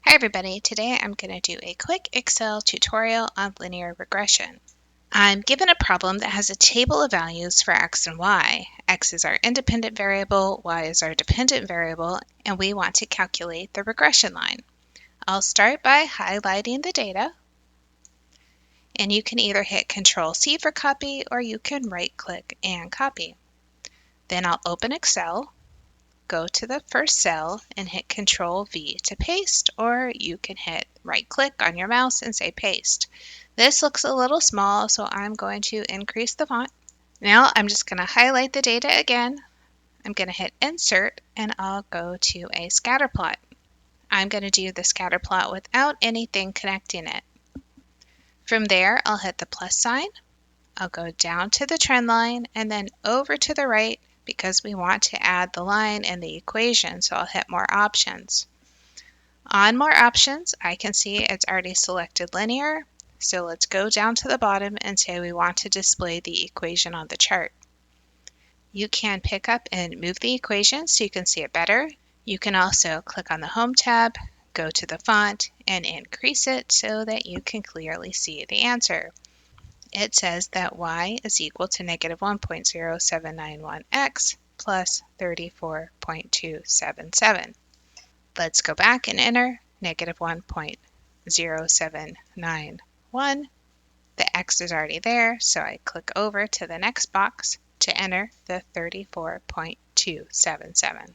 Hi everybody, today I'm going to do a quick Excel tutorial on linear regression. I'm given a problem that has a table of values for x and y. X is our independent variable, y is our dependent variable, and we want to calculate the regression line. I'll start by highlighting the data, and you can either hit Control-C for copy or you can right-click and copy. Then I'll open Excel, go to the first cell and hit Control-V to paste, or you can hit right-click on your mouse and say paste. This looks a little small, so I'm going to increase the font. Now I'm just going to highlight the data again. I'm going to hit Insert, and I'll go to a scatter plot. I'm going to do the scatter plot without anything connecting it. From there, I'll hit the plus sign. I'll go down to the trend line and then over to the right because we want to add the line in the equation, so I'll hit more options. On more options, I can see it's already selected linear, so let's go down to the bottom and say we want to display the equation on the chart. You can pick up and move the equation so you can see it better. You can also click on the Home tab, go to the font, and increase it so that you can clearly see the answer. It says that y is equal to negative 1.0791x plus 34.277. Let's go back and enter negative 1.0791. The x is already there, so I click over to the next box to enter the 34.277.